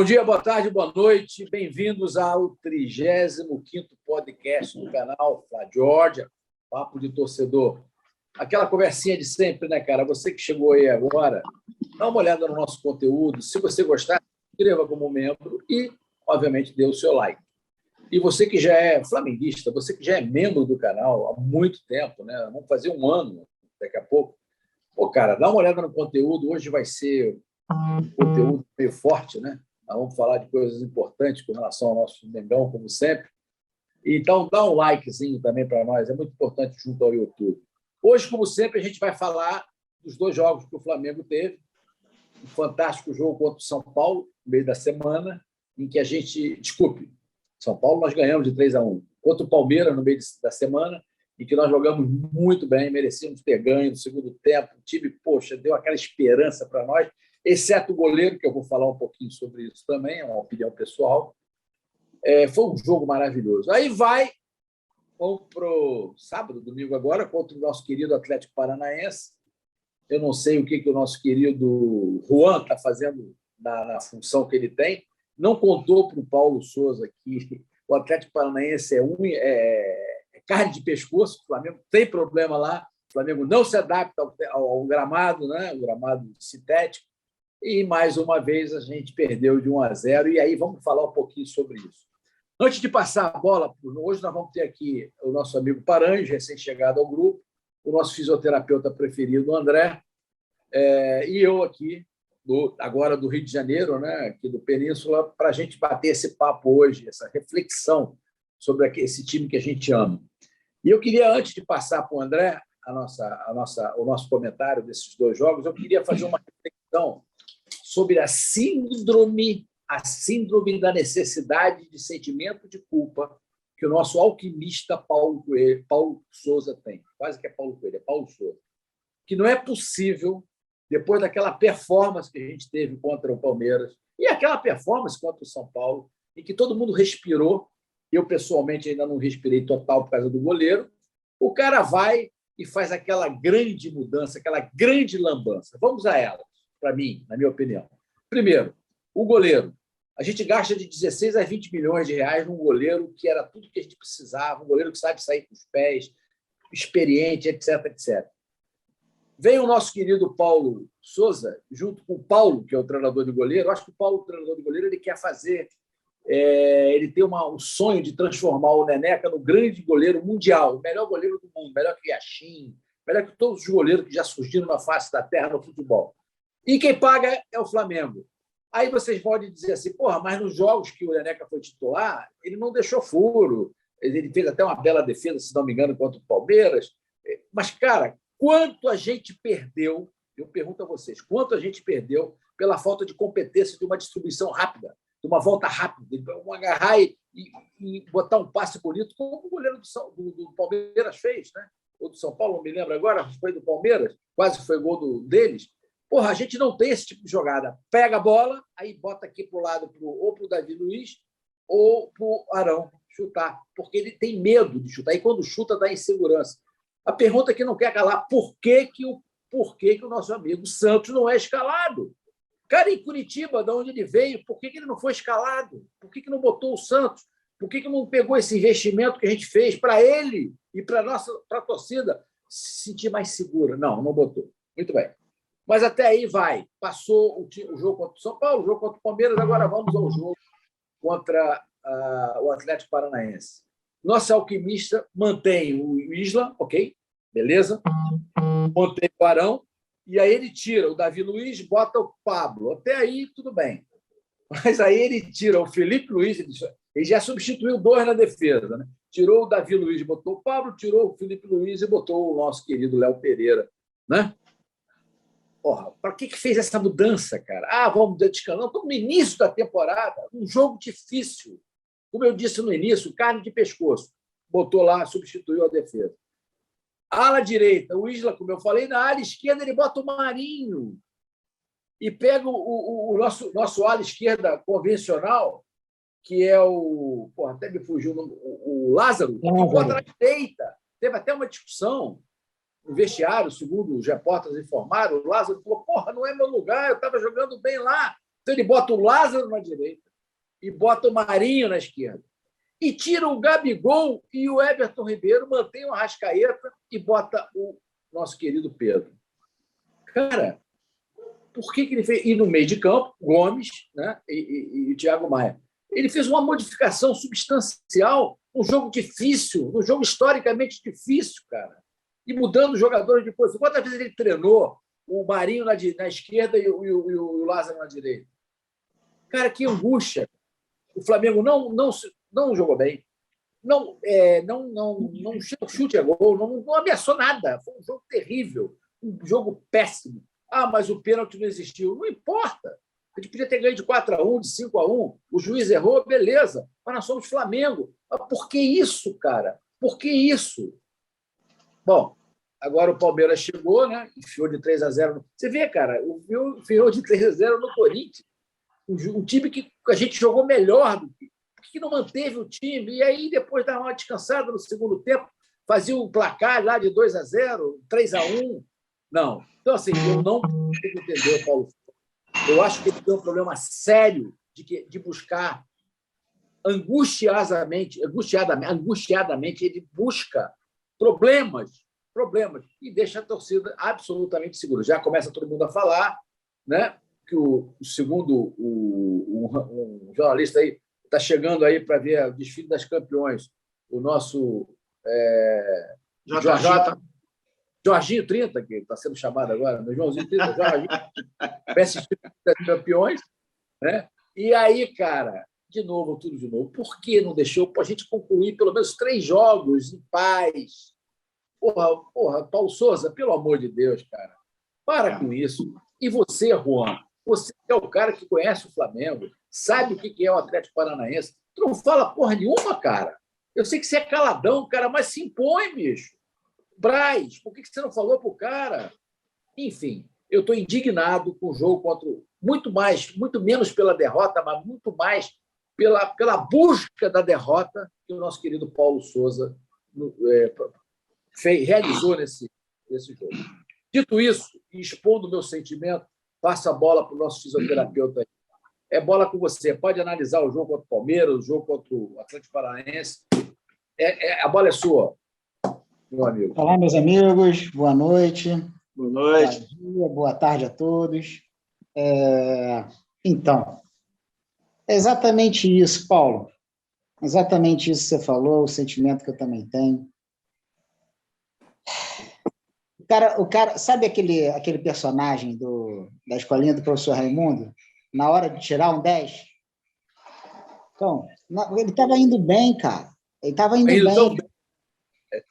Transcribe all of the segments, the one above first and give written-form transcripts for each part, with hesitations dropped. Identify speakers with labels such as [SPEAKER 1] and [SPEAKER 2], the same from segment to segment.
[SPEAKER 1] Bom dia, boa tarde, boa noite. Bem-vindos ao 35º podcast do canal Fla Georgia, Papo de Torcedor. Aquela conversinha de sempre, né, cara? Você que chegou aí agora, dá uma olhada no nosso conteúdo. Se você gostar, se inscreva como membro e, obviamente, dê o seu like. E você que já é flamenguista, você que já é membro do canal há muito tempo, né? Vamos fazer um ano daqui a pouco. Pô, cara, dá uma olhada no conteúdo. Hoje vai ser um conteúdo meio forte, né? Nós vamos falar de coisas importantes com relação ao nosso Mengão, como sempre. Então, dá um likezinho também para nós, é muito importante junto ao YouTube. Hoje, como sempre, a gente vai falar dos dois jogos que o Flamengo teve. Um fantástico jogo contra o São Paulo, no meio da semana, em que a gente... Desculpe, São Paulo nós ganhamos de 3-1. Contra o Palmeiras, no meio da semana, em que nós jogamos muito bem, merecíamos ter ganho no segundo tempo. O time, poxa, deu aquela esperança para nós, exceto o goleiro, que eu vou falar um pouquinho sobre isso também, é uma opinião pessoal. Foi um jogo maravilhoso. Aí vamos para o sábado, domingo agora, contra o nosso querido Atlético Paranaense. Eu não sei o que o nosso querido Juan está fazendo na função que ele tem. Não contou para o Paulo Souza que o Atlético Paranaense é carne de pescoço, o Flamengo tem problema lá, o Flamengo não se adapta ao gramado, né? O gramado sintético. E, mais uma vez, a gente perdeu de 1-0. E aí vamos falar um pouquinho sobre isso. Antes de passar a bola, hoje nós vamos ter aqui o nosso amigo Paranhos, recém-chegado ao grupo, o nosso fisioterapeuta preferido, o André, e eu aqui, agora do Rio de Janeiro, né, aqui do Península, para a gente bater esse papo hoje, essa reflexão sobre esse time que a gente ama. E eu queria, antes de passar para o André o nosso comentário desses dois jogos, eu queria fazer uma reflexão sobre a síndrome da necessidade de sentimento de culpa que o nosso alquimista Paulo Souza tem. Quase que é Paulo Coelho, é Paulo Souza. Que não é possível, depois daquela performance que a gente teve contra o Palmeiras e aquela performance contra o São Paulo, em que todo mundo respirou, eu pessoalmente ainda não respirei total por causa do goleiro, o cara vai e faz aquela grande mudança, aquela grande lambança. Vamos a ela. Para mim, na minha opinião. Primeiro, o goleiro. A gente gasta de 16 a 20 milhões de reais num goleiro que era tudo que a gente precisava, um goleiro que sabe sair com os pés, experiente, etc, etc. Vem o nosso querido Paulo Souza, junto com o Paulo, que é o treinador de goleiro. Eu acho que o Paulo, o treinador de goleiro, ele quer fazer... ele tem um sonho de transformar o Neneca no grande goleiro mundial, o melhor goleiro do mundo, melhor que Yashin, melhor que todos os goleiros que já surgiram na face da terra no futebol. E quem paga é o Flamengo. Aí vocês podem dizer assim, porra, mas nos jogos que o Neneca foi titular, ele não deixou furo, ele fez até uma bela defesa, se não me engano, contra o Palmeiras. Mas, cara, quanto a gente perdeu, eu pergunto a vocês, quanto a gente perdeu pela falta de competência de uma distribuição rápida, de uma volta rápida, de agarrar e botar um passe bonito, como o goleiro do Palmeiras fez, né? Ou do São Paulo, não me lembro agora, foi do Palmeiras, quase foi gol deles. Porra, a gente não tem esse tipo de jogada. Pega a bola, aí bota aqui para o lado, ou para o Davi Luiz, ou para o Arão chutar, porque ele tem medo de chutar. E quando chuta, dá insegurança. A pergunta que não quer calar, por que o nosso amigo Santos não é escalado? Cara, em Curitiba, de onde ele veio, por que ele não foi escalado? Por que não botou o Santos? Por que não pegou esse investimento que a gente fez para ele e para a torcida se sentir mais segura? Não botou. Muito bem. Mas até aí vai. Passou o jogo contra o São Paulo, o jogo contra o Palmeiras, agora vamos ao jogo contra o Atlético Paranaense. Nosso alquimista mantém o Isla, ok, beleza? Mantém o Arão, e aí ele tira o Davi Luiz, bota o Pablo. Até aí, tudo bem. Mas aí ele tira o Felipe Luiz, ele já substituiu dois na defesa, né? Tirou o Davi Luiz e botou o Pablo, tirou o Felipe Luiz e botou o nosso querido Léo Pereira, né? Porra, para que fez essa mudança, cara? Vamos descansar. Estamos no início da temporada, um jogo difícil. Como eu disse no início, carne de pescoço. Botou lá, substituiu a defesa. Ala direita, o Isla, como eu falei, na ala esquerda ele bota o Marinho e pega o nosso ala esquerda convencional, que é o... Porra, até me fugiu o Lázaro, que bota na direita. Teve até uma discussão no vestiário, segundo os repórteres informaram, o Lázaro falou, porra, não é meu lugar, eu estava jogando bem lá. Então, ele bota o Lázaro na direita e bota o Marinho na esquerda. E tira o Gabigol e o Everton Ribeiro, mantém o Arrascaeta e bota o nosso querido Pedro. Cara, por que ele fez? E no meio de campo, Gomes, né? E o Thiago Maia. Ele fez uma modificação substancial num jogo difícil, num jogo historicamente difícil, cara. E mudando os jogadores de posição. Quantas vezes ele treinou o Marinho na esquerda e o Lázaro na direita? Cara, que angústia. O Flamengo não jogou bem. Não chute a gol, não ameaçou nada. Foi um jogo terrível, um jogo péssimo. Ah, mas o pênalti não existiu. Não importa. A gente podia ter ganho de 4-1, de 5-1. O juiz errou, beleza. Mas nós somos Flamengo. Mas por que isso, cara? Por que isso? Bom, agora o Palmeiras chegou, né? Enfiou de 3-0. Você vê, cara, enfiou de 3-0 no Corinthians. Um time que a gente jogou melhor do que não manteve o time. E aí, depois dava uma descansada no segundo tempo, fazia um placar lá de 2-0, 3-1. Não. Então, assim, eu não consigo entender o Paulo. Eu acho que ele tem um problema sério de buscar angustiadamente, ele busca problemas e deixa a torcida absolutamente segura. Já começa todo mundo a falar, né, que segundo um jornalista aí está chegando aí para ver o desfile das campeões, o nosso Jorginho 30, que está sendo chamado agora, meu Joãozinho 30, Jorginho, vai assistir das campeões, né? E aí, cara, tudo de novo. Por que não deixou para a gente concluir pelo menos 3 jogos em paz? Porra, Paulo Souza, pelo amor de Deus, cara, para com isso. E você, Juan, você é o cara que conhece o Flamengo, sabe o que é o Atlético Paranaense. Tu não fala porra nenhuma, cara. Eu sei que você é caladão, cara, mas se impõe, bicho. Braz, por que você não falou pro cara? Enfim, eu estou indignado com o jogo contra muito menos pela derrota, mas muito mais pela busca da derrota que o nosso querido Paulo Souza realizou nesse jogo. Dito isso, e expondo o meu sentimento, passo a bola para o nosso fisioterapeuta aí. É bola com você. Pode analisar o jogo contra o Palmeiras, o jogo contra o Atlético Paranaense. A bola é sua, meu amigo.
[SPEAKER 2] Olá, meus amigos. Boa noite.
[SPEAKER 3] Boa noite.
[SPEAKER 2] Boa tarde a todos. Então, é exatamente isso, Paulo. Exatamente isso que você falou, o sentimento que eu também tenho. O cara, sabe aquele personagem da escolinha do professor Raimundo? Na hora de tirar um 10? Então, ele estava indo bem, cara. Ele estava indo bem.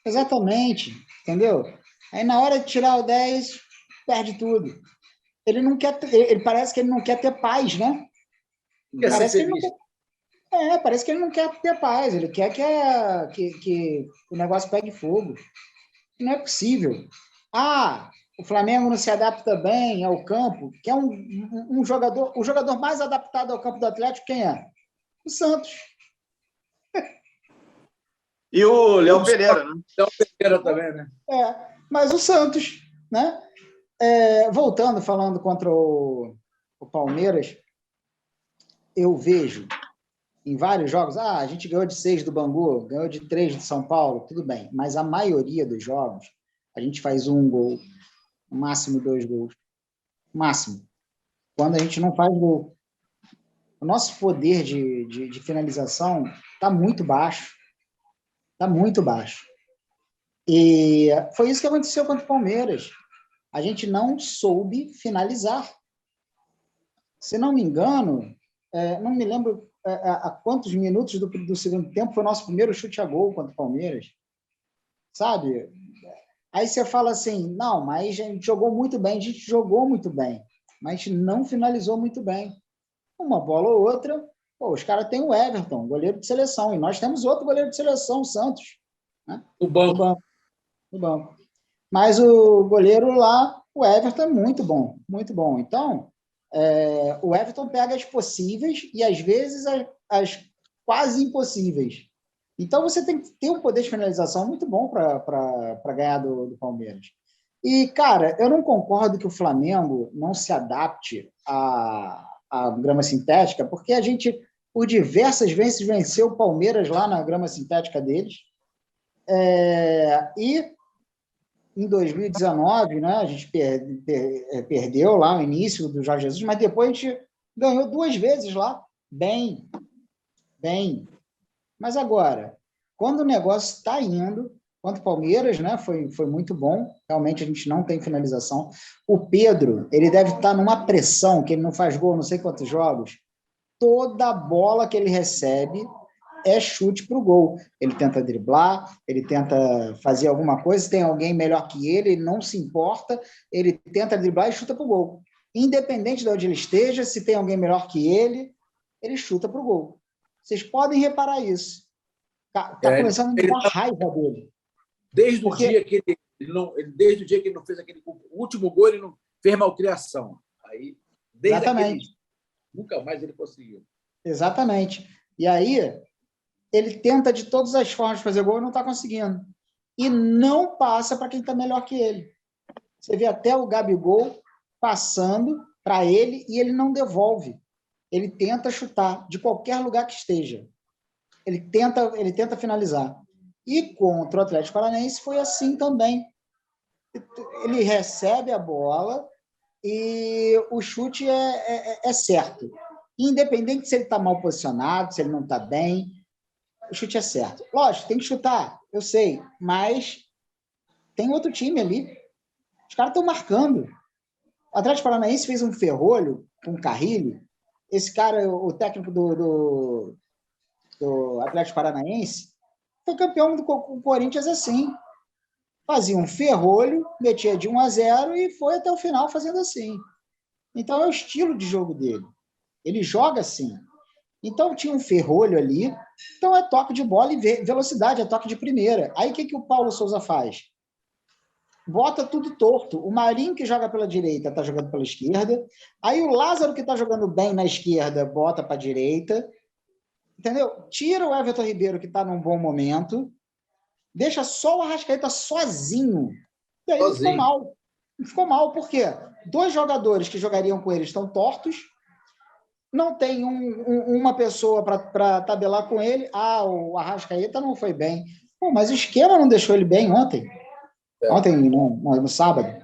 [SPEAKER 2] Exatamente, entendeu? Aí, na hora de tirar o 10, perde tudo. Ele parece que ele não quer ter paz, né? Parece que ele não quer ter paz. Ele quer que o negócio pegue fogo. Não é possível. O Flamengo não se adapta bem ao campo, que é um jogador, o jogador mais adaptado ao campo do Atlético, quem é? O Santos.
[SPEAKER 3] E o Léo Pereira, né?
[SPEAKER 1] Léo Pereira também, né?
[SPEAKER 2] Mas o Santos, né? Voltando, falando contra o Palmeiras, eu vejo em vários jogos, a gente ganhou de 6 do Bangu, ganhou de 3 do São Paulo, tudo bem, mas a maioria dos jogos, a gente faz 1 gol, no máximo 2 gols, máximo, quando a gente não faz gol. O nosso poder de finalização está muito baixo. Está muito baixo. E foi isso que aconteceu contra o Palmeiras. A gente não soube finalizar. Se não me engano, não me lembro a quantos minutos do segundo tempo foi o nosso primeiro chute a gol contra o Palmeiras. Sabe? Aí você fala assim, não, mas a gente jogou muito bem, mas não finalizou muito bem. Uma bola ou outra, os caras têm o Everton, goleiro de seleção, e nós temos outro goleiro de seleção, o Santos. Né?
[SPEAKER 1] No banco.
[SPEAKER 2] Mas o goleiro lá, o Everton é muito bom, muito bom. Então, o Everton pega as possíveis e, às vezes, as quase impossíveis. Então, você tem que ter um poder de finalização muito bom para ganhar do Palmeiras. E, cara, eu não concordo que o Flamengo não se adapte a grama sintética, porque a gente, por diversas vezes, venceu o Palmeiras lá na grama sintética deles. E em 2019, né, a gente perdeu lá o início do Jorge Jesus, mas depois a gente ganhou 2 vezes lá, bem. Mas agora, quando o negócio está indo, quanto o Palmeiras, né, foi muito bom, realmente a gente não tem finalização. O Pedro, ele deve estar numa pressão, que ele não faz gol não sei quantos jogos, toda bola que ele recebe é chute para o gol. Ele tenta driblar, ele tenta fazer alguma coisa, se tem alguém melhor que ele não se importa, ele tenta driblar e chuta para o gol. Independente de onde ele esteja, se tem alguém melhor que ele chuta para o gol. Vocês podem reparar isso. Tá começando a me dar raiva dele.
[SPEAKER 1] Desde o dia que desde o dia que ele não fez aquele último gol, ele não fez malcriação. Aí, desde aquele, nunca mais ele conseguiu.
[SPEAKER 2] Exatamente. E aí, ele tenta de todas as formas fazer gol e não está conseguindo. E não passa para quem está melhor que ele. Você vê até o Gabigol passando para ele e ele não devolve. Ele tenta chutar de qualquer lugar que esteja. Ele tenta finalizar. E contra o Atlético Paranaense foi assim também. Ele recebe a bola e o chute é certo. Independente se ele está mal posicionado, se ele não está bem, o chute é certo. Lógico, tem que chutar, eu sei, mas tem outro time ali. Os caras estão marcando. O Atlético Paranaense fez um ferrolho com o Carrilho. Esse cara, o técnico do Atlético Paranaense, foi campeão do Corinthians assim. Fazia um ferrolho, metia de 1-0 e foi até o final fazendo assim. Então é o estilo de jogo dele. Ele joga assim. Então tinha um ferrolho ali, então é toque de bola e velocidade, é toque de primeira. Aí o que o Paulo Souza faz? Bota tudo torto. O Marinho, que joga pela direita, está jogando pela esquerda. Aí o Lázaro, que está jogando bem na esquerda, bota para a direita. Entendeu? Tira o Everton Ribeiro, que está num bom momento, deixa só o Arrascaeta sozinho. E aí ficou mal. Ficou mal, por quê? 2 jogadores que jogariam com ele estão tortos, não tem uma pessoa para tabelar com ele. O Arrascaeta não foi bem. Pô, mas o esquema não deixou ele bem ontem. Ontem, no sábado.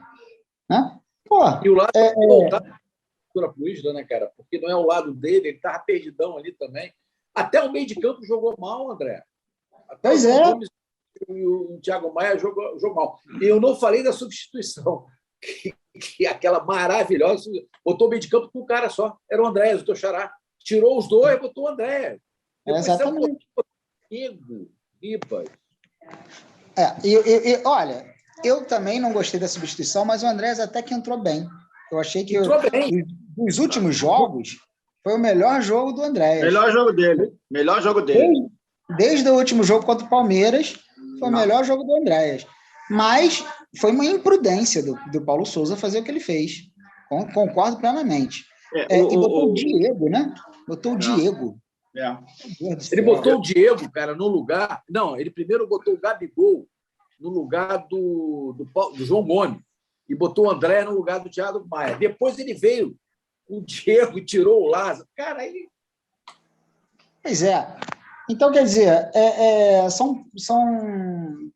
[SPEAKER 2] Né? Pô,
[SPEAKER 1] e o lado voltar para o Isla, né, cara? Porque não é o lado dele, ele estava perdidão ali também. Até o meio de campo jogou mal, André. Até
[SPEAKER 2] pois
[SPEAKER 1] o Gomes e o Thiago Maia jogou mal. E eu não falei da substituição, que aquela maravilhosa, botou o meio de campo com um cara só. Era o André, o teu xará. Tirou os 2, botou o André.
[SPEAKER 2] Exatamente. Olha, eu também não gostei da substituição, mas o Andrés até que entrou bem. Eu achei que os últimos jogos foi o melhor jogo do Andrés.
[SPEAKER 3] Melhor jogo dele.
[SPEAKER 2] Desde o último jogo contra o Palmeiras, foi o melhor jogo do Andrés. Mas foi uma imprudência do Paulo Souza fazer o que ele fez. Concordo plenamente. E botou o Diego, né? Botou o Diego.
[SPEAKER 1] Ele botou o Diego, cara, no lugar... Não, ele primeiro botou o Gabigol no lugar do João Gomes e botou o André no lugar do Thiago Maia. Depois ele veio o Diego e tirou o Lázaro. Cara, aí...
[SPEAKER 2] Pois é. Então, quer dizer, são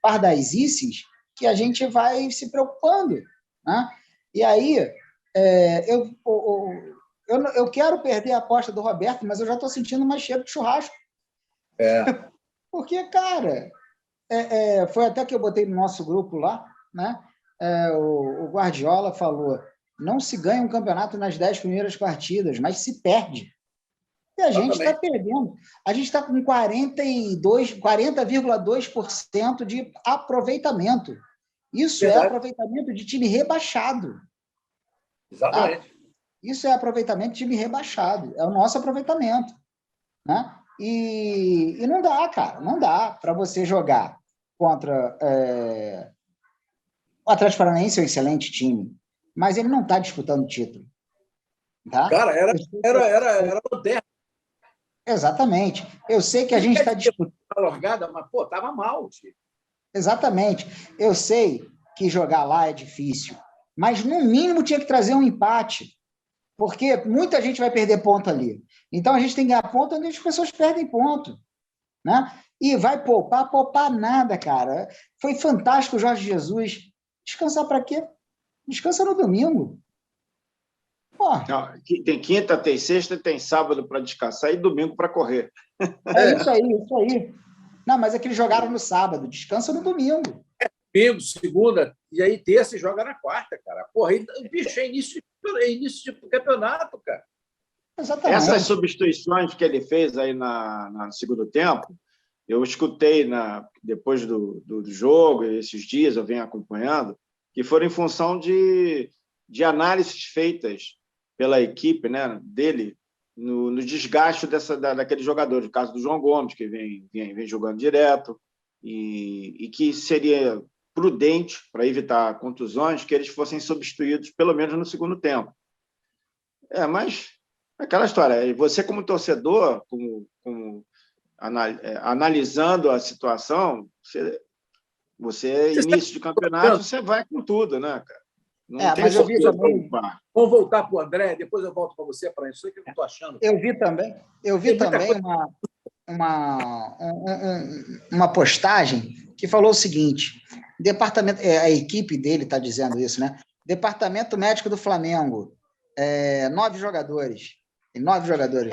[SPEAKER 2] pardaizices que a gente vai se preocupando. Né? E aí, eu quero perder a aposta do Roberto, mas eu já estou sentindo mais cheiro de churrasco. Porque, cara, foi até que eu botei no nosso grupo lá, né? O Guardiola falou, não se ganha um campeonato nas 10 primeiras partidas, mas se perde. E a gente está perdendo. A gente está com 40,2% de aproveitamento. Isso é aproveitamento de time rebaixado.
[SPEAKER 1] Exatamente.
[SPEAKER 2] Tá? Isso é aproveitamento de time rebaixado. É o nosso aproveitamento. Né? E não dá, cara. Não dá para você jogar contra... O Atlético Paranaense é um excelente time, mas ele não está disputando título. Tá?
[SPEAKER 1] Cara, era moderno.
[SPEAKER 2] Exatamente. Eu sei que a gente está disputando
[SPEAKER 1] a largada, mas pô, tava mal, tio.
[SPEAKER 2] Exatamente. Eu sei que jogar lá é difícil, mas no mínimo tinha que trazer um empate, Porque muita gente vai perder ponto ali. Então, a gente tem que ganhar ponto onde as pessoas perdem ponto. Né? E vai poupar nada, cara. Foi fantástico o Jorge Jesus. Descansar para quê? Descansa no domingo. Pô.
[SPEAKER 3] Não, tem quinta, tem sexta, tem sábado para descansar e domingo para correr.
[SPEAKER 2] Isso aí. Não, mas é que eles jogaram no sábado. Descansa no domingo.
[SPEAKER 1] Domingo, segunda, e aí terça e joga na quarta, cara. Porra, bicho, é início de campeonato, cara.
[SPEAKER 2] Exatamente.
[SPEAKER 3] Essas substituições que ele fez aí no segundo tempo, eu escutei depois do jogo, esses dias eu venho acompanhando, que foram em função de análises feitas pela equipe, né, dele no desgaste daquele jogador, no caso do João Gomes, que vem jogando direto, e que seria prudente, para evitar contusões, que eles fossem substituídos, pelo menos no segundo tempo. Mas aquela história, você como torcedor, analisando a situação, você início de campeonato, você vai com tudo, né, cara? Não tem
[SPEAKER 2] mas eu vi também.
[SPEAKER 1] Vamos voltar para o André, depois eu volto para você, para isso aí que eu estou achando.
[SPEAKER 2] Eu vi também uma postagem que falou o seguinte: departamento, a equipe dele está dizendo isso, né? Departamento médico do Flamengo, 9 jogadores. Tem 9 jogadores.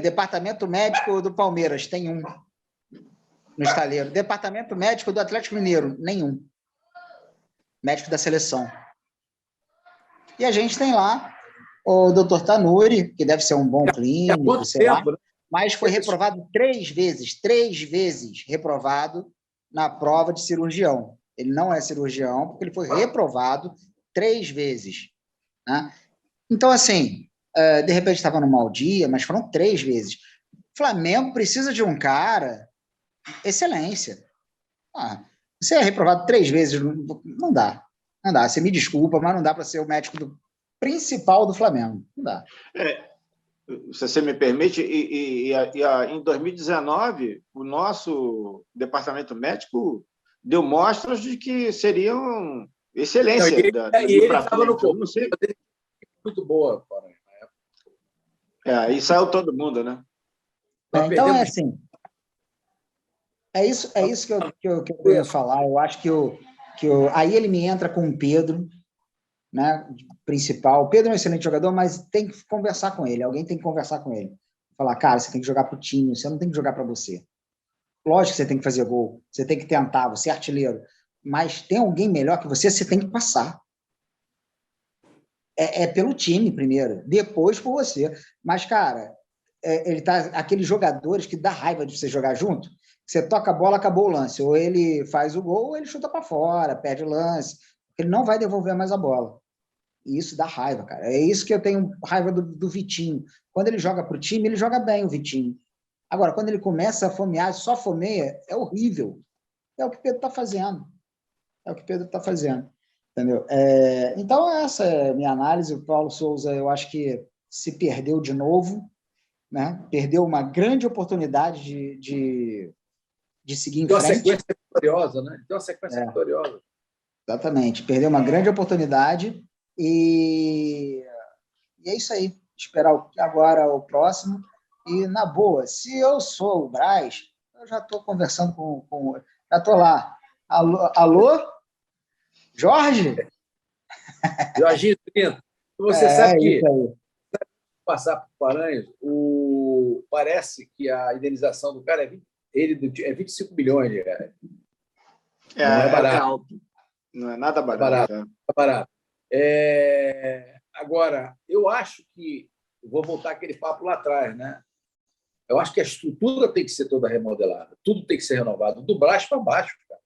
[SPEAKER 2] Departamento médico do Palmeiras, tem 1 no estaleiro. Departamento médico do Atlético Mineiro, nenhum. Médico da seleção. E a gente tem lá o Dr. Tanuri, que deve ser um bom clínico, sei lá, mas foi reprovado 3 vezes reprovado na prova de cirurgião. Ele não é cirurgião, porque ele foi reprovado 3 vezes. Né? Então, assim, de repente estava no mau dia, mas foram 3 vezes. O Flamengo precisa de um cara excelência. Você é reprovado 3 vezes, não dá. Não dá. Você me desculpa, mas não dá para ser o médico principal do Flamengo. Não dá.
[SPEAKER 3] Se você me permite, em 2019, o nosso departamento médico deu mostras de que seriam excelência.
[SPEAKER 1] Ele estava no corpo. Muito boa,
[SPEAKER 3] e saiu todo mundo, né?
[SPEAKER 2] Então, é assim. É isso que eu queria falar. Eu acho que aí ele me entra com o Pedro, né, principal. O Pedro é um excelente jogador, mas tem que conversar com ele. Alguém tem que conversar com ele. Falar, cara, você tem que jogar para o time, você não tem que jogar para você. Lógico que você tem que fazer gol, você tem que tentar, você é artilheiro, mas tem alguém melhor que você tem que passar. É pelo time primeiro, depois por você. Mas, cara, ele tá aqueles jogadores que dá raiva de você jogar junto. Você toca a bola, acabou o lance. Ou ele faz o gol, ou ele chuta para fora, perde o lance. Ele não vai devolver mais a bola. E isso dá raiva, cara. É isso que eu tenho raiva do Vitinho. Quando ele joga para o time, ele joga bem, o Vitinho. Agora, quando ele começa a fomear, só fomeia, é horrível. É o que o Pedro está fazendo. Entendeu? Então, essa é a minha análise. O Paulo Souza, eu acho que se perdeu de novo, né? Perdeu uma grande oportunidade de seguir em frente.
[SPEAKER 1] Uma sequência vitoriosa, né? Então, uma sequência vitoriosa.
[SPEAKER 2] Exatamente. Perdeu uma grande oportunidade e é isso aí. Esperar agora o próximo. E, na boa, se eu sou o Braz, eu já estou conversando com... Já estou lá. Alô? Jorge?
[SPEAKER 1] Jorginho Trinta. Você sabe que,
[SPEAKER 2] isso aí.
[SPEAKER 1] passar por Paranhos, parece que a indenização do cara é 25 milhões de reais.
[SPEAKER 3] Não é barato. Não é nada barato.
[SPEAKER 1] É barato. Agora, eu acho que... Vou voltar aquele papo lá atrás, né? Eu acho que a estrutura tem que ser toda remodelada. Tudo tem que ser renovado. Do Brás para baixo, cara.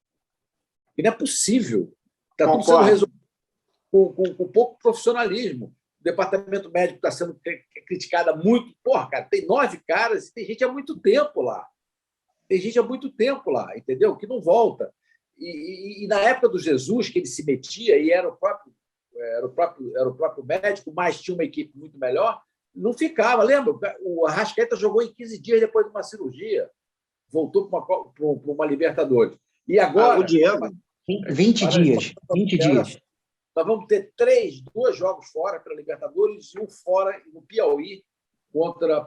[SPEAKER 1] E não é possível. Está tudo sendo resolvido com pouco profissionalismo. O departamento médico está sendo criticado há muito. Porra, cara, tem 9 caras e tem gente há muito tempo lá. Entendeu? Que não volta. E na época do Jesus, que ele se metia e era o próprio médico, mas tinha uma equipe muito melhor, não ficava. Lembra? O Arrascaeta jogou em 15 dias depois de uma cirurgia. Voltou para uma Libertadores. E agora...
[SPEAKER 3] o Diego.
[SPEAKER 2] 20 dias.
[SPEAKER 1] nós vamos ter dois jogos fora pela Libertadores e um fora no Piauí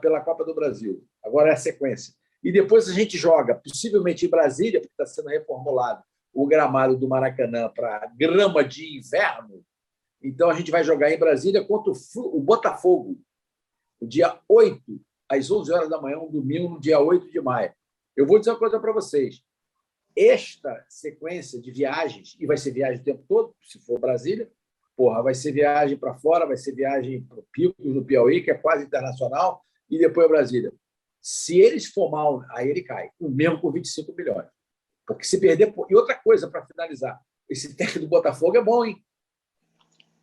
[SPEAKER 1] pela Copa do Brasil. Agora é a sequência. E depois a gente joga, possivelmente em Brasília, porque está sendo reformulado o gramado do Maracanã para grama de inverno. Então, a gente vai jogar em Brasília contra o Botafogo, no dia 8, às 11 horas da manhã, um domingo, no dia 8 de maio. Eu vou dizer uma coisa para vocês. Esta sequência de viagens, e vai ser viagem o tempo todo, se for Brasília, vai ser viagem para fora, vai ser viagem para o Picos, no Piauí, que é quase internacional, e depois Brasília. Se eles for mal, aí ele cai, o mesmo por 25 milhões. Porque se perder... E outra coisa, para finalizar, esse técnico do Botafogo é bom, hein?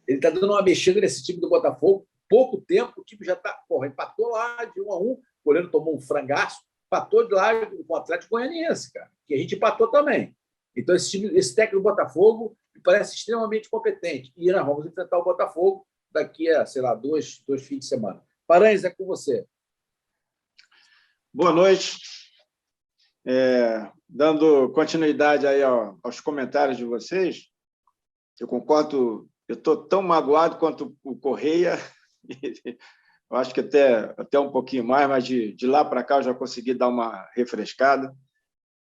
[SPEAKER 1] Ele está dando uma mexida nesse time do Botafogo. Pouco tempo, o time já está... empatou lá de 1-1, o goleiro tomou um frangaço, empatou de lá com o Atlético Goianiense, cara, que a gente empatou também. Então, esse técnico do Botafogo me parece extremamente competente. E nós vamos enfrentar o Botafogo daqui a, sei lá, dois fins de semana. Paranhos, é com você.
[SPEAKER 3] Boa noite. Dando continuidade aí aos comentários de vocês, eu concordo, eu estou tão magoado quanto o Correia, eu acho que até um pouquinho mais, mas de lá para cá eu já consegui dar uma refrescada.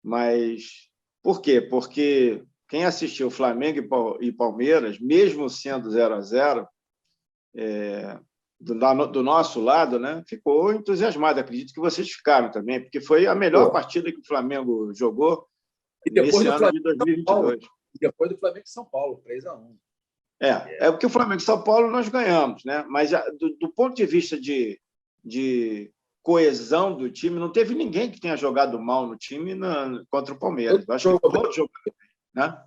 [SPEAKER 3] Mas por quê? Porque quem assistiu Flamengo e Palmeiras, mesmo sendo 0-0, do nosso lado, né, ficou entusiasmado. Acredito que vocês ficaram também, porque foi a melhor partida que o Flamengo jogou nesse ano de 2022.
[SPEAKER 1] E depois do Flamengo e São Paulo, 3-1.
[SPEAKER 3] Porque o Flamengo e São Paulo nós ganhamos, né? Mas do ponto de vista de coesão do time, não teve ninguém que tenha jogado mal no time contra o Palmeiras. Eu acho que todos jogaram bem, né?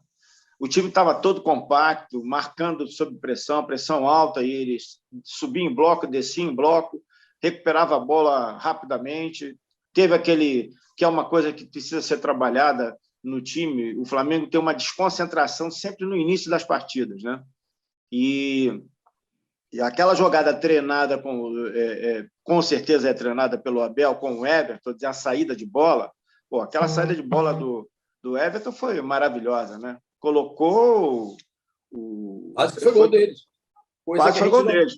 [SPEAKER 3] O time estava todo compacto, marcando sob pressão alta, e eles subiam em bloco, desciam em bloco, recuperava a bola rapidamente. Teve aquele que é uma coisa que precisa ser trabalhada no time. O Flamengo tem uma desconcentração sempre no início das partidas, né? E aquela jogada treinada, com certeza é treinada pelo Abel, com o Everton, a saída de bola. Aquela saída de bola do Everton foi maravilhosa, né? Colocou
[SPEAKER 1] quase foi gol deles.
[SPEAKER 3] Quase foi gol deles.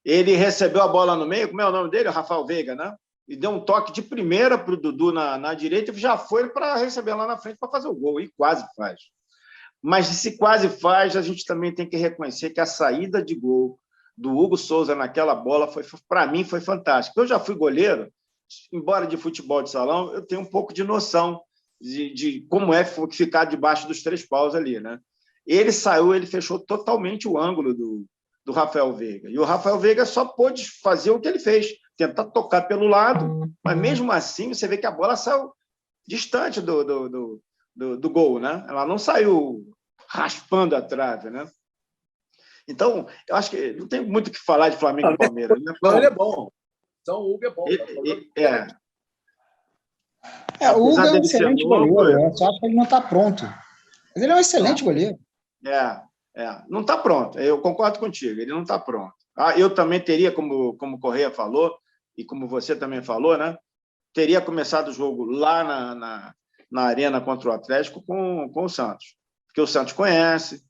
[SPEAKER 3] Ele recebeu a bola no meio, como é o nome dele? Rafael Veiga, né? E deu um toque de primeira para o Dudu na direita e já foi para receber lá na frente para fazer o gol. E quase faz. Mas se quase faz, a gente também tem que reconhecer que a saída de gol do Hugo Souza naquela bola, para mim, foi fantástica. Eu já fui goleiro, embora de futebol de salão, eu tenho um pouco de noção de como é ficar debaixo dos três paus ali, né? Ele saiu, ele fechou totalmente o ângulo do Rafael Veiga. E o Rafael Veiga só pôde fazer o que ele fez, tentar tocar pelo lado, mas mesmo assim você vê que a bola saiu distante do gol, né? Ela não saiu raspando a trave, né? Então, eu acho que não tem muito o que falar de Flamengo e Palmeiras. Né?
[SPEAKER 1] Não, ele é bom. São o Hugo é bom.
[SPEAKER 2] O Hugo é um excelente goleiro. Eu só acho que ele não está pronto. Mas ele é um excelente goleiro.
[SPEAKER 3] Não está pronto. Eu concordo contigo. Ele não está pronto. Eu também teria, como o Correia falou, e como você também falou, né? Teria começado o jogo lá na Arena contra o Atlético com o Santos. Porque o Santos conhece,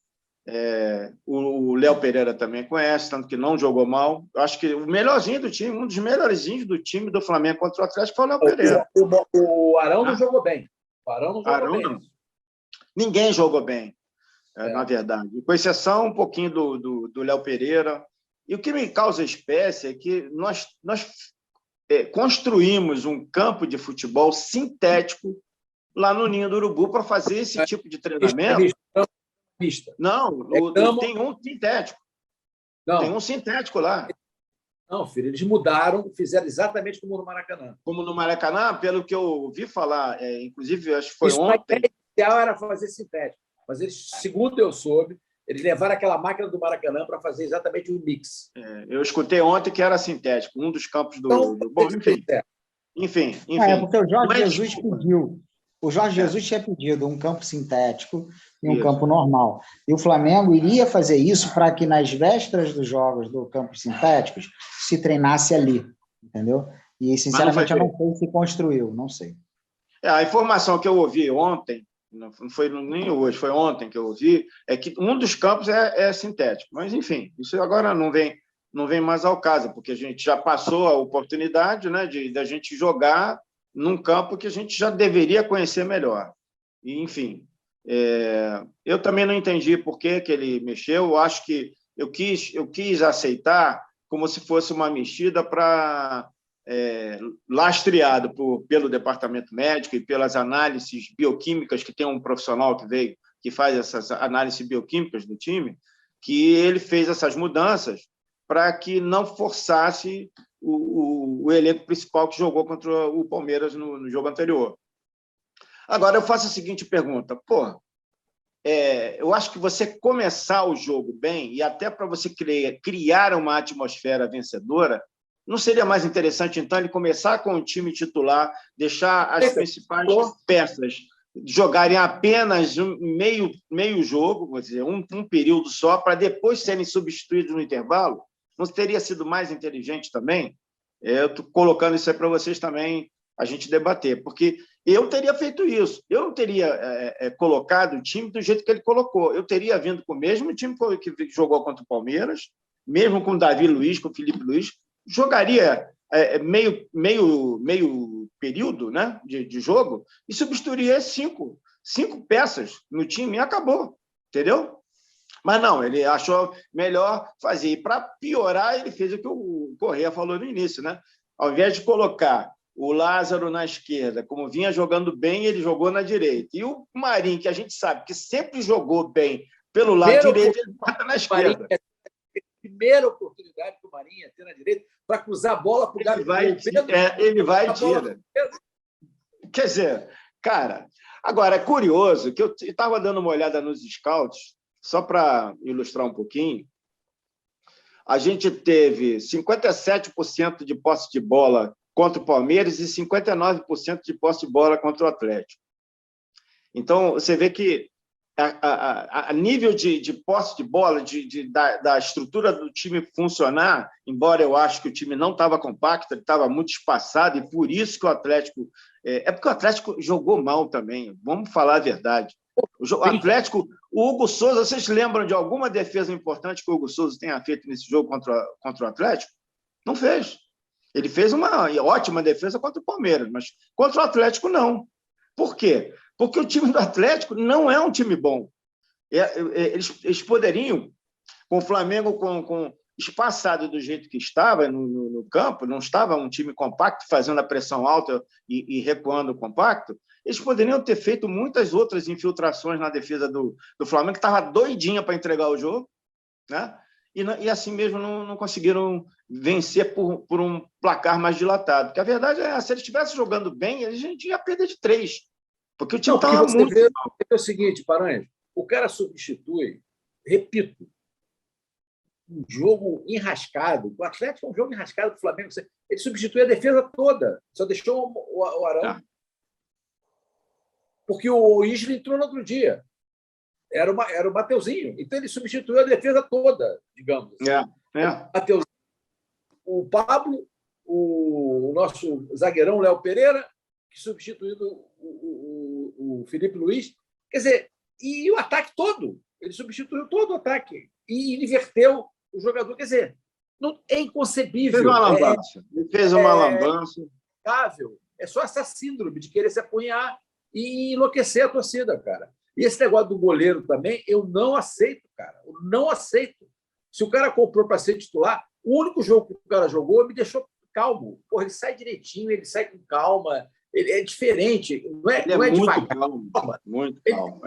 [SPEAKER 3] o Léo Pereira também conhece, tanto que não jogou mal. Eu acho que o melhorzinho do time, um dos melhorzinhos do time do Flamengo contra o Atlético foi o Léo Pereira.
[SPEAKER 1] O Arão não jogou bem. O Arão não jogou bem.
[SPEAKER 3] Não. Ninguém jogou bem, na verdade. Com exceção um pouquinho do Léo Pereira. E o que me causa espécie é que nós construímos um campo de futebol sintético lá no Ninho do Urubu para fazer esse tipo de treinamento. Não, tem um sintético.
[SPEAKER 1] Não.
[SPEAKER 3] Tem um sintético lá.
[SPEAKER 1] Não, filho, eles mudaram, fizeram exatamente como no Maracanã.
[SPEAKER 3] Como no Maracanã, pelo que eu ouvi falar, inclusive, acho que foi ontem.
[SPEAKER 1] A ideia inicial era fazer sintético, mas eles, segundo eu soube, eles levaram aquela máquina do Maracanã para fazer exatamente o mix.
[SPEAKER 3] Eu escutei ontem que era sintético, um dos campos do... Bom, enfim.
[SPEAKER 2] Porque o Jorge Jesus pediu. O Jorge Jesus tinha pedido um campo sintético e um campo normal. E o Flamengo iria fazer isso para que nas vésperas dos jogos do campos sintéticos se treinasse ali, entendeu? E, sinceramente, eu não sei se construiu, não sei.
[SPEAKER 3] A informação que eu ouvi ontem, não foi nem hoje, foi ontem que eu vi, é que um dos campos é sintético. Mas, enfim, isso agora não vem mais ao caso, porque a gente já passou a oportunidade, né, da gente jogar num campo que a gente já deveria conhecer melhor. E, enfim, eu também não entendi por que ele mexeu. Eu acho que eu quis aceitar como se fosse uma mexida para lastreado pelo departamento médico e pelas análises bioquímicas, que tem um profissional que faz essas análises bioquímicas do time, que ele fez essas mudanças para que não forçasse o elenco principal que jogou contra o Palmeiras no jogo anterior. Agora, eu faço a seguinte pergunta. Eu acho que você começar o jogo bem, e até para você criar uma atmosfera vencedora, não seria mais interessante, então, ele começar com o time titular, deixar as principais peças jogarem apenas meio jogo, vou dizer, um período só, para depois serem substituídos no intervalo? Não teria sido mais inteligente também? Eu estou colocando isso aí para vocês também, a gente debater, porque eu teria feito isso. Eu não teria colocado o time do jeito que ele colocou. Eu teria vindo com o mesmo time que jogou contra o Palmeiras, mesmo com o Davi Luiz, com o Felipe Luiz, jogaria meio período, né, de jogo e substituiria cinco peças no time e acabou, entendeu? Mas não, ele achou melhor fazer. E para piorar, ele fez o que o Corrêa falou no início, né? Ao invés de colocar o Lázaro na esquerda, como vinha jogando bem, ele jogou na direita. E o Marinho, que a gente sabe que sempre jogou bem pelo lado direito, ele bota na esquerda.
[SPEAKER 1] Primeira oportunidade que o Marinho ia ter na direita para cruzar a bola para o Gabigol.
[SPEAKER 3] Ele vai e tira. Quer dizer, cara, agora é curioso que eu estava dando uma olhada nos scouts, só para ilustrar um pouquinho. A gente teve 57% de posse de bola contra o Palmeiras e 59% de posse de bola contra o Atlético. Então, você vê que a nível de posse de bola, da estrutura do time funcionar, embora eu acho que o time não estava compacto, ele estava muito espaçado, e por isso que o Atlético... porque o Atlético jogou mal também, vamos falar a verdade. O Atlético, o Hugo Souza, vocês lembram de alguma defesa importante que o Hugo Souza tenha feito nesse jogo contra o Atlético? Não fez. Ele fez uma ótima defesa contra o Palmeiras, mas contra o Atlético, não. Por quê? Porque o time do Atlético não é um time bom. Eles poderiam, com o Flamengo com espaçado do jeito que estava no campo, não estava um time compacto, fazendo a pressão alta e recuando compacto, eles poderiam ter feito muitas outras infiltrações na defesa do Flamengo, que estava doidinha para entregar o jogo, né? E assim mesmo não conseguiram vencer por um placar mais dilatado. Porque a verdade é, se eles estivessem jogando bem, a gente ia perder de 3. Porque o time estava muito...
[SPEAKER 1] É o seguinte, Paranhos, o cara substitui, repito, um jogo enrascado. O Atlético é um jogo enrascado do Flamengo. Ele substitui a defesa toda, só deixou o Arão. Porque o Isla entrou no outro dia. Era o Mateuzinho. Então, ele substituiu a defesa toda, digamos. Mateuzinho, o Pablo, o nosso zagueirão Léo Pereira, que substituiu o Felipe Luiz. Quer dizer, e o ataque todo. Ele substituiu todo o ataque. E inverteu o jogador. Quer dizer, é inconcebível.
[SPEAKER 3] Fez uma lambança. Fez uma lambança.
[SPEAKER 1] É só essa síndrome de querer se apunhar e enlouquecer a torcida, cara. E esse negócio do goleiro também, eu não aceito, cara. Eu não aceito. Se o cara comprou para ser titular, o único jogo que o cara jogou me deixou calmo. Porra, ele sai direitinho, ele sai com calma, ele é diferente. Não é
[SPEAKER 3] muito
[SPEAKER 1] devagar.
[SPEAKER 3] Calmo, muito calmo.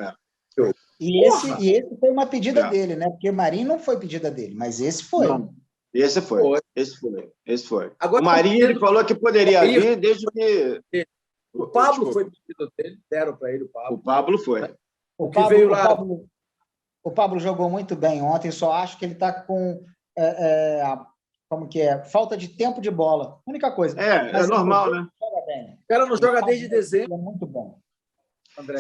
[SPEAKER 2] E esse foi uma pedida dele, né? Porque o Marinho não foi pedida dele, mas esse foi.
[SPEAKER 3] Não. Esse foi.
[SPEAKER 1] Agora,
[SPEAKER 3] o Marinho ele falou que poderia vir desde que...
[SPEAKER 1] O Pablo foi pedido dele, deram para ele o Pablo.
[SPEAKER 3] O Pablo foi.
[SPEAKER 2] O Pablo jogou muito bem ontem, só acho que ele está com como que é? Falta de tempo de bola. Única coisa.
[SPEAKER 3] É normal, né?
[SPEAKER 1] O cara não joga desde dezembro.
[SPEAKER 2] É muito bom.
[SPEAKER 1] André,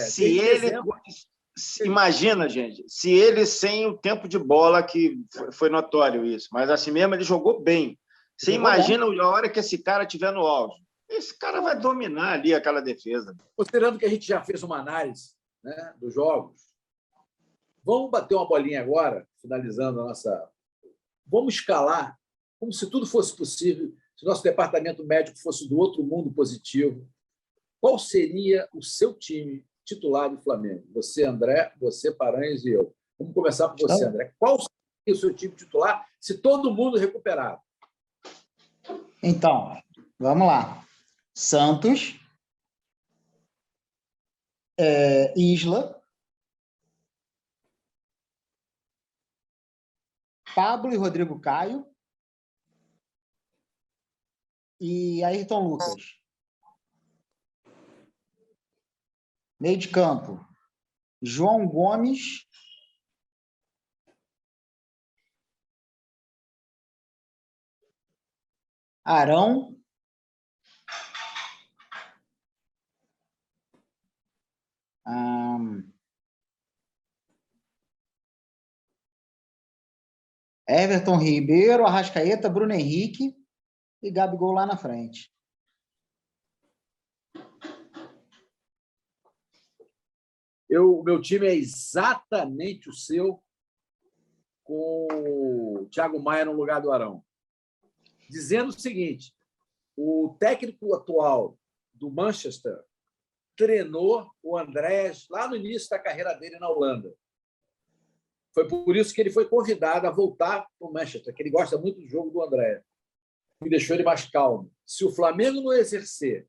[SPEAKER 3] imagina, gente, se ele sem o tempo de bola, que foi notório isso, mas assim mesmo ele jogou bem. Você imagina a hora que esse cara estiver no auge. Esse cara vai dominar ali aquela defesa.
[SPEAKER 1] Considerando que a gente já fez uma análise, né, dos jogos. Vamos bater uma bolinha agora, finalizando a nossa... Vamos escalar, como se tudo fosse possível, se o nosso departamento médico fosse do outro mundo positivo. Qual seria o seu time titular do Flamengo? Você, André, você, Paranhos e eu. Vamos começar por você, André. Qual seria o seu time titular se todo mundo recuperar?
[SPEAKER 2] Então, vamos lá. Santos, Isla, Pablo e Rodrigo Caio e Ayrton Lucas. Meio de campo, João Gomes, Arão, Everton Ribeiro, Arrascaeta, Bruno Henrique e Gabigol lá na frente.
[SPEAKER 1] Meu time é exatamente o seu, com o Thiago Maia no lugar do Arão. Dizendo o seguinte, o técnico atual do Manchester treinou o Andrés lá no início da carreira dele na Holanda. Foi por isso que ele foi convidado a voltar para o Manchester, que ele gosta muito do jogo do André. E deixou ele mais calmo. Se o Flamengo não exercer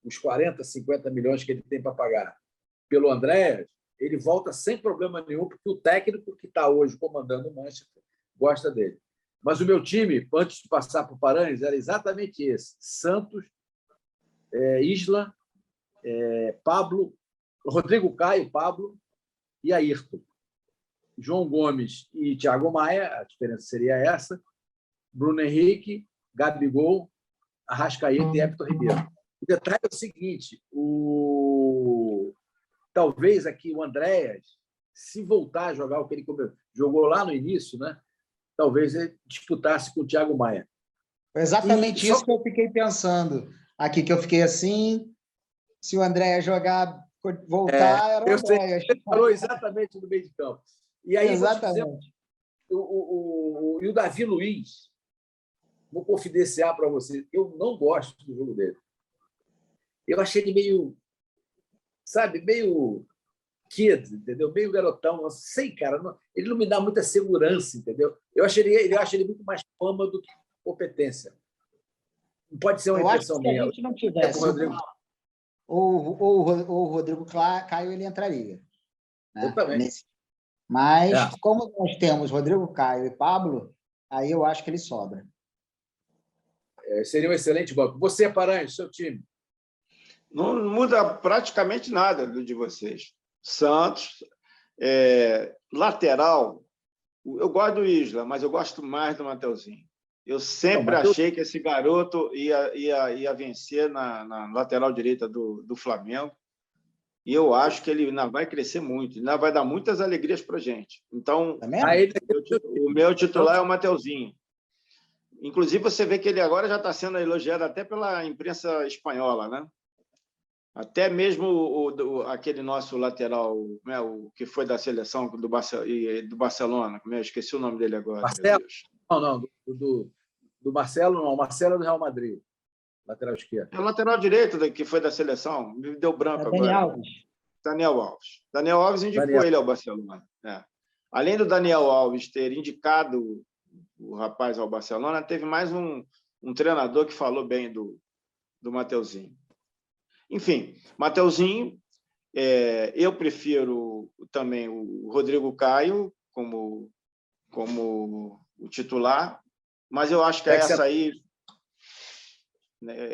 [SPEAKER 1] os 40, 50 milhões que ele tem para pagar pelo André, ele volta sem problema nenhum, porque o técnico que está hoje comandando o Manchester gosta dele. Mas o meu time, antes de passar para o Paranhos, era exatamente esse. Santos, Isla, Pablo, Rodrigo Caio, Pablo e Ayrton. João Gomes e Thiago Maia, a diferença seria essa. Bruno Henrique, Gabigol, Arrascaeta e Everton Ribeiro. O detalhe é o seguinte, talvez aqui o Andréas, se voltar a jogar o que ele jogou lá no início, né? Talvez ele disputasse com o Thiago Maia.
[SPEAKER 2] Foi exatamente isso que eu fiquei pensando aqui, que eu fiquei assim, se o André jogar, voltar, era o André.
[SPEAKER 1] Ele falou exatamente no meio de campo. E aí,
[SPEAKER 2] exatamente.
[SPEAKER 1] E o Davi Luiz, vou confidenciar para você, eu não gosto do jogo dele. Eu achei ele meio, sabe, meio kid, entendeu? Meio garotão, não sei, cara, ele não me dá muita segurança, entendeu? Eu acho ele muito mais fama do que competência. Não pode ser uma impressão minha.
[SPEAKER 2] Se a gente não tivesse ou o Rodrigo Caio, ele entraria. Né?
[SPEAKER 1] Eu também.
[SPEAKER 2] Mas, como nós temos Rodrigo Caio e Pablo, aí eu acho que ele sobra.
[SPEAKER 1] Seria um excelente banco. Você, Paranhos, seu time?
[SPEAKER 3] Não muda praticamente nada do de vocês. Santos, lateral, eu gosto do Isla, mas eu gosto mais do Mateuzinho. Eu sempre achei que esse garoto ia vencer na lateral direita do Flamengo. E eu acho que ele ainda vai crescer muito, ainda vai dar muitas alegrias para a gente. Então, o meu titular é o Mateuzinho. Inclusive, você vê que ele agora já está sendo elogiado até pela imprensa espanhola, né? Até mesmo aquele nosso lateral, né, o que foi da seleção do Barcelona, eu esqueci o nome dele agora.
[SPEAKER 1] Marcelo? Não, do Marcelo não, o Marcelo é do Real Madrid. Lateral esquerdo.
[SPEAKER 3] É o lateral direito que foi da seleção. Me deu branco agora. Daniel Alves. Daniel Alves indicou ele ao Barcelona. Além do Daniel Alves ter indicado o rapaz ao Barcelona, teve mais um treinador que falou bem do Mateuzinho. Enfim, Mateuzinho, eu prefiro também o Rodrigo Caio como o titular, mas eu acho que essa aí...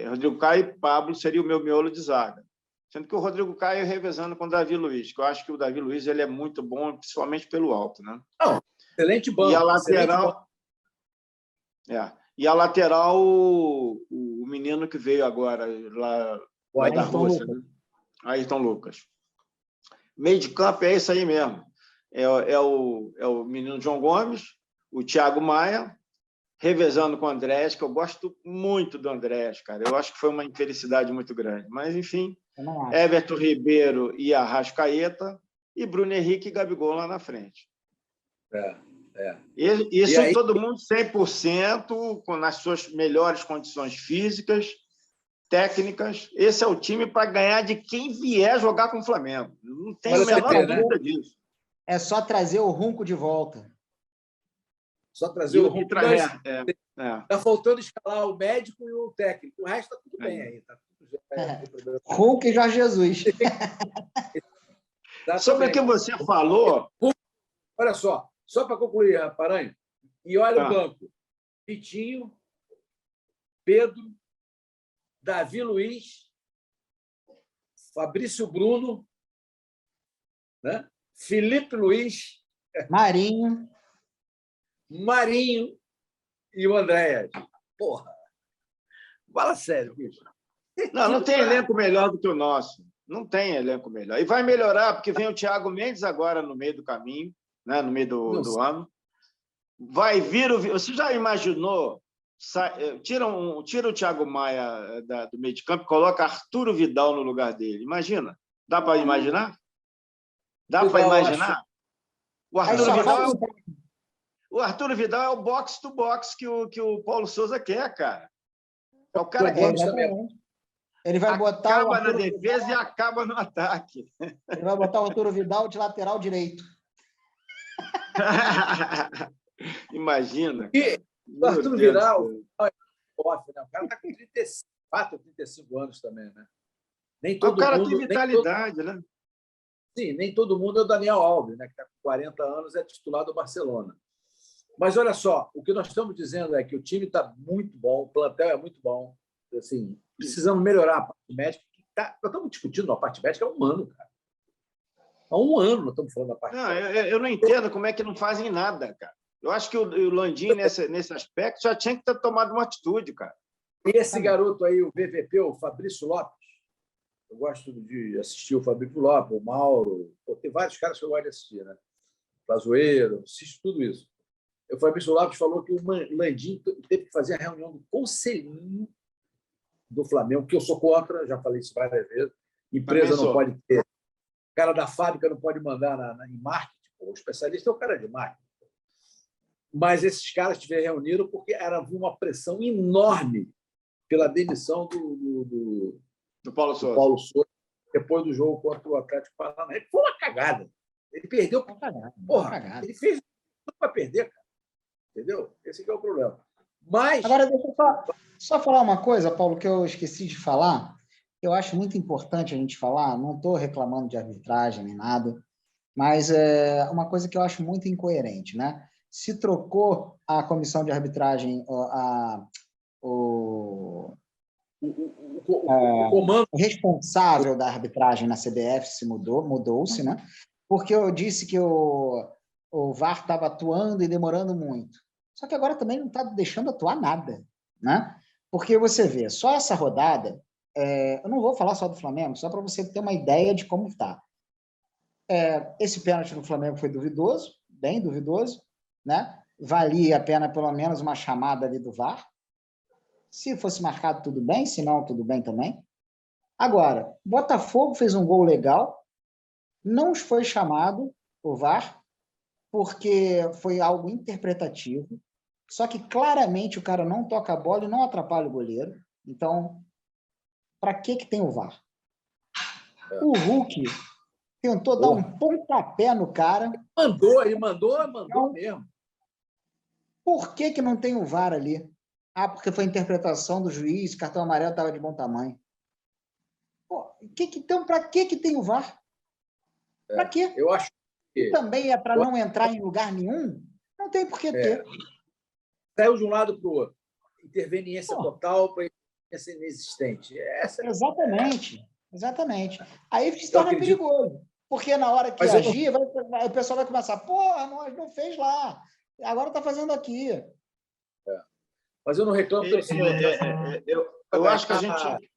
[SPEAKER 3] Rodrigo Caio e Pablo seria o meu miolo de zaga. Sendo que o Rodrigo Caio revezando com o Davi Luiz, que eu acho que o Davi Luiz ele é muito bom, principalmente pelo alto. Né?
[SPEAKER 1] Não, excelente banco.
[SPEAKER 3] E a lateral, a lateral o menino que veio agora lá da Rússia, né? Ayrton Lucas. Meio de campo é isso aí mesmo. É o menino João Gomes, o Thiago Maia, revezando com o Andrés, que eu gosto muito do Andrés, cara. Eu acho que foi uma infelicidade muito grande. Mas, enfim, Everton Ribeiro e Arrascaeta, e Bruno Henrique e Gabigol lá na frente. Isso aí, todo mundo 100%, nas suas melhores condições físicas, técnicas. Esse é o time para ganhar de quem vier jogar com o Flamengo. Não tem a menor dúvida disso.
[SPEAKER 2] É só trazer o Runco de volta.
[SPEAKER 1] Só trazer o Runco. Está faltando escalar o médico e o técnico. O resto está tudo bem aí. Tá tudo...
[SPEAKER 2] Runco e Jorge Jesus.
[SPEAKER 3] Sobre o que você falou...
[SPEAKER 1] Olha só para concluir, Paranho. E olha o banco. Vitinho, Pedro, Davi Luiz, Fabrício Bruno, né? Felipe Luiz,
[SPEAKER 2] Marinho
[SPEAKER 1] e o Andréas. Porra! Fala sério, bicho.
[SPEAKER 3] Não tem elenco melhor do que o nosso. Não tem elenco melhor. E vai melhorar, porque vem o Thiago Mendes agora no meio do caminho, né? No meio do ano. Vai vir o... Você já imaginou? Tira o Thiago Maia do meio de campo e coloca Arturo Vidal no lugar dele. Imagina. Dá para imaginar? Dá para imaginar? O Arturo Vidal é o box to box que o Paulo Souza quer, cara. É o cara que
[SPEAKER 2] ele vai botar
[SPEAKER 3] acaba na defesa e acaba no ataque.
[SPEAKER 2] Ele vai botar o Arturo Vidal de lateral direito.
[SPEAKER 3] Imagina.
[SPEAKER 1] E o Arturo Vidal, né? O cara está com 34, 35 anos também, né? Nem todo
[SPEAKER 3] o cara
[SPEAKER 1] mundo,
[SPEAKER 3] tem vitalidade, né?
[SPEAKER 1] Sim, nem todo mundo é o Daniel Alves, né? Que está com 40 anos, é titular do Barcelona. Mas olha só, o que nós estamos dizendo é que o time está muito bom, o plantel é muito bom. Assim, precisamos melhorar a parte médica. Nós estamos discutindo a parte médica há um ano, cara. Há um ano nós estamos falando da parte médica.
[SPEAKER 3] Eu não entendo como é que não fazem nada, cara. Eu acho que o Landim, nesse aspecto, já tinha que ter tomado uma atitude, cara.
[SPEAKER 1] E esse garoto aí, o VVP, o Fabrício Lopes, eu gosto de assistir o Fabrício Lopes, o Mauro, tem vários caras que eu gosto de assistir, né? Pazoeiro, assisto tudo isso. O Fabrício Lopes falou que o Landim teve que fazer a reunião do conselhinho do Flamengo, que eu sou contra, já falei isso várias vezes. Empresa não pode ter. O cara da fábrica não pode mandar em marketing. O especialista é o cara de marketing. Mas esses caras estiveram reunidos porque era uma pressão enorme pela demissão do
[SPEAKER 3] Paulo Souza
[SPEAKER 1] depois do jogo contra o Atlético Paranaense. Foi uma cagada. Ele perdeu. Porra, ele fez tudo para perder, cara. Entendeu? Esse aqui é o problema. Mas...
[SPEAKER 2] Agora, deixa eu só falar uma coisa, Paulo, que eu esqueci de falar. Eu acho muito importante a gente falar, não estou reclamando de arbitragem nem nada, mas é uma coisa que eu acho muito incoerente, né? Se trocou a comissão de arbitragem, o responsável da arbitragem na CBF mudou-se, né? Porque eu disse que o VAR estava atuando e demorando muito. Só que agora também não está deixando atuar nada, né? Porque você vê, só essa rodada, eu não vou falar só do Flamengo, só para você ter uma ideia de como está. Esse pênalti do Flamengo foi duvidoso, bem duvidoso, né? Valia a pena pelo menos uma chamada ali do VAR. Se fosse marcado, tudo bem, se não, tudo bem também. Agora, Botafogo fez um gol legal, não foi chamado o VAR, porque foi algo interpretativo, só que claramente o cara não toca a bola e não atrapalha o goleiro. Então, para que tem o VAR? O Hulk tentou dar um pontapé no cara.
[SPEAKER 1] Ele mandou mesmo.
[SPEAKER 2] Por que não tem o VAR ali? Porque foi interpretação do juiz, cartão amarelo estava de bom tamanho. Então, para que tem o VAR? Para quê?
[SPEAKER 1] Eu acho que...
[SPEAKER 2] E também é para não entrar em lugar nenhum? Não tem por que ter.
[SPEAKER 1] Saiu de um lado para o outro. Interveniência total para interveniência inexistente.
[SPEAKER 2] Exatamente. Aí se torna perigoso. Porque na hora que agir, o pessoal vai começar, porra, não fez lá. Agora está fazendo aqui.
[SPEAKER 1] Mas eu não reclamo pelo seguinte.
[SPEAKER 3] Eu acho que a gente...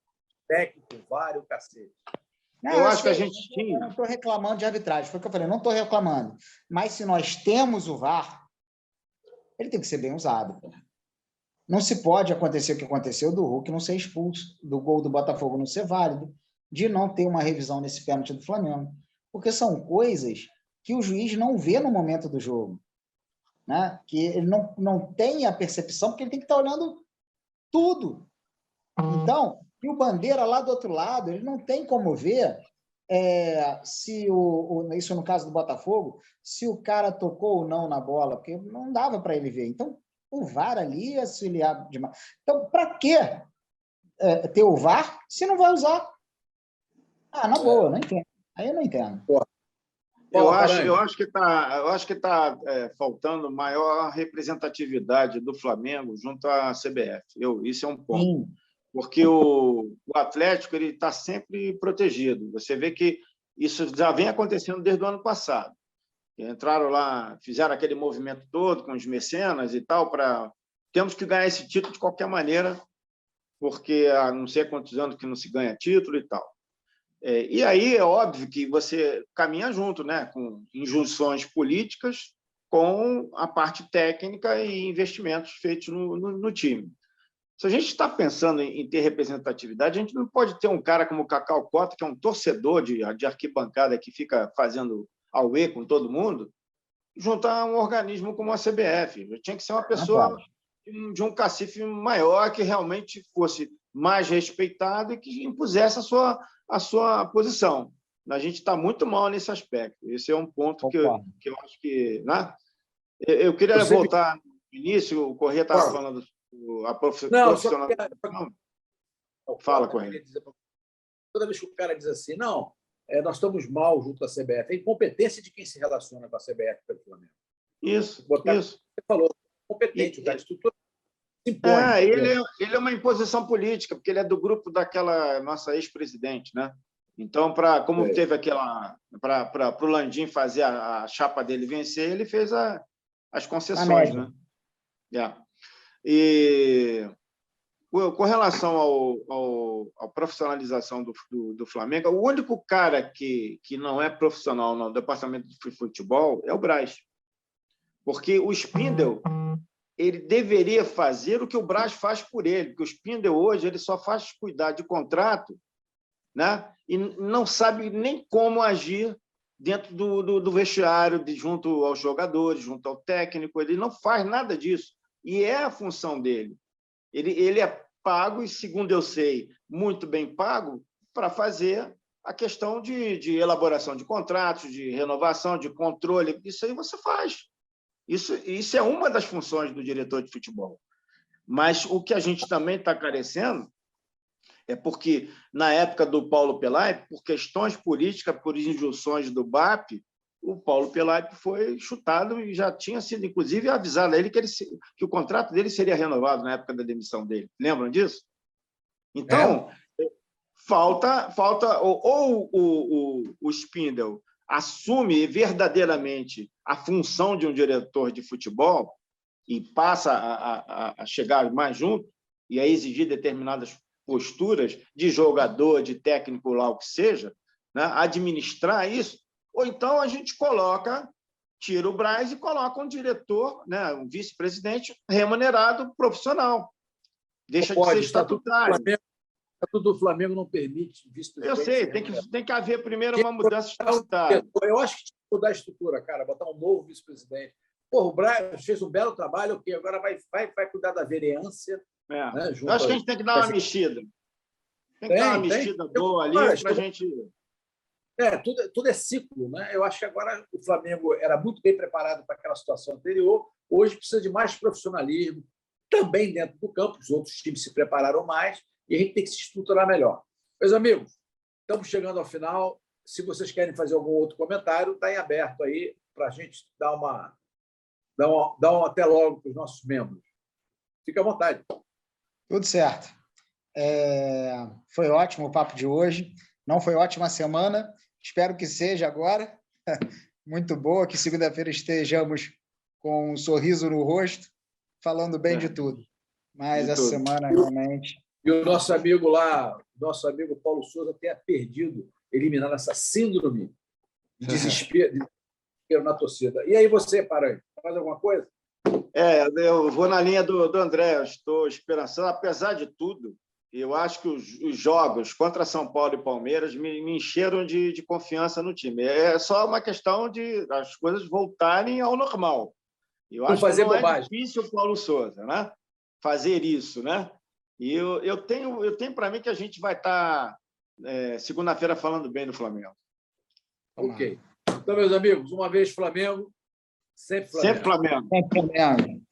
[SPEAKER 1] Técnico, VAR, o cacete.
[SPEAKER 3] Eu acho que a gente tinha...
[SPEAKER 2] Eu não estou reclamando de arbitragem. Foi o que eu falei, não estou reclamando. Mas se nós temos o VAR, ele tem que ser bem usado. Não se pode acontecer o que aconteceu do Hulk não ser expulso, do gol do Botafogo não ser válido, de não ter uma revisão nesse pênalti do Flamengo. Porque são coisas que o juiz não vê no momento do jogo, né? Que ele não tem a percepção, porque ele tem que estar olhando tudo. Então, e o Bandeira lá do outro lado, ele não tem como ver se isso no caso do Botafogo, se o cara tocou ou não na bola, porque não dava para ele ver. Então, o VAR ali ia auxiliar demais. Então, para que ter o VAR se não vai usar? Na boa, não entendo. Aí eu não entendo.
[SPEAKER 3] Eu acho que está faltando maior representatividade do Flamengo junto à CBF. Isso é um ponto. Sim. Porque o Atlético está sempre protegido. Você vê que isso já vem acontecendo desde o ano passado. Entraram lá, fizeram aquele movimento todo com os mecenas e tal, temos que ganhar esse título de qualquer maneira, porque há não sei quantos anos que não se ganha título e tal. E aí é óbvio que você caminha junto, né, com injunções políticas com a parte técnica e investimentos feitos no time. Se a gente está pensando em ter representatividade, a gente não pode ter um cara como o Cacau Cota, que é um torcedor de arquibancada que fica fazendo auê com todo mundo, juntar um organismo como a CBF. Tinha que ser uma pessoa de um cacife maior, que realmente fosse mais respeitado e que impusesse a sua posição. A gente está muito mal nesse aspecto. Esse é um ponto que eu acho que... Né? Eu queria voltar no início, o Corrêa estava falando a profissionalização. Fala, Corrêa.
[SPEAKER 1] Toda vez que o cara diz assim, não, nós estamos mal junto à CBF, é incompetência de quem se relaciona com a CBF pelo Flamengo.
[SPEAKER 3] Isso.
[SPEAKER 1] Você falou, competente, o cara estrutura se impõe.
[SPEAKER 3] Ele é uma imposição política, porque ele é do grupo daquela nossa ex-presidente, né? Então, como teve aquela... Para o Landim fazer a chapa dele vencer, ele fez as concessões, né? E com relação à profissionalização do Flamengo, o único cara que não é profissional no departamento de futebol é o Braz. Porque o Spindle ele deveria fazer o que o Braz faz por ele, porque o Spindle hoje ele só faz cuidar de contrato, né? E não sabe nem como agir dentro do vestiário, junto aos jogadores, junto ao técnico, ele não faz nada disso. E é a função dele. Ele é pago, e, segundo eu sei, muito bem pago, para fazer a questão de elaboração de contratos, de renovação, de controle. Isso aí você faz. Isso é uma das funções do diretor de futebol. Mas o que a gente também está carecendo é porque, na época do Paulo Pelaip, por questões políticas, por injunções do BAP, o Paulo Pelaip foi chutado e já tinha sido, inclusive, avisado a ele que o contrato dele seria renovado na época da demissão dele. Lembram disso? Então, falta ou o Spindle assume verdadeiramente a função de um diretor de futebol e passa a chegar mais junto e a exigir determinadas posturas de jogador, de técnico, lá o que seja, né? Administrar isso, ou então a gente tira o Braz e coloca um diretor, né? Um vice-presidente remunerado profissional. Deixa de ser estatutário.
[SPEAKER 1] O estatuto do Flamengo não permite vice-presidente.
[SPEAKER 3] Eu sei, tem que haver primeiro uma mudança estatutária.
[SPEAKER 1] Eu acho que tinha que mudar a estrutura, cara, botar um novo vice-presidente. O Braz fez um belo trabalho, que agora vai cuidar da vereança. Né,
[SPEAKER 3] eu acho que a gente tem que dar uma mexida. Tem que dar uma mexida boa ali para a gente...
[SPEAKER 1] Tudo é ciclo, né? Eu acho que agora o Flamengo era muito bem preparado para aquela situação anterior, hoje precisa de mais profissionalismo, também dentro do campo, os outros times se prepararam mais e a gente tem que se estruturar melhor. Meus amigos, estamos chegando ao final. Se vocês querem fazer algum outro comentário, está em aberto aí para a gente dar um até logo para os nossos membros. Fique à vontade.
[SPEAKER 2] Tudo certo. Foi ótimo o papo de hoje. Não foi ótima semana. Espero que seja agora. Muito boa, que segunda-feira estejamos com um sorriso no rosto, falando bem de tudo. Mas essa semana, realmente...
[SPEAKER 1] E o nosso amigo Paulo Souza tenha eliminado essa síndrome de desespero na torcida. E aí você, Paranhos, faz alguma coisa?
[SPEAKER 3] Eu vou na linha do André, eu estou esperançando, apesar de tudo, eu acho que os jogos contra São Paulo e Palmeiras me encheram de confiança no time. É só uma questão de as coisas voltarem ao normal. Eu acho que não é difícil o Paulo Souza, né? Fazer isso, né? E eu tenho para mim que a gente vai estar segunda-feira falando bem do Flamengo.
[SPEAKER 1] Ok. Então, meus amigos, uma vez Flamengo, sempre Flamengo.
[SPEAKER 3] Sempre Flamengo.
[SPEAKER 2] Sempre Flamengo.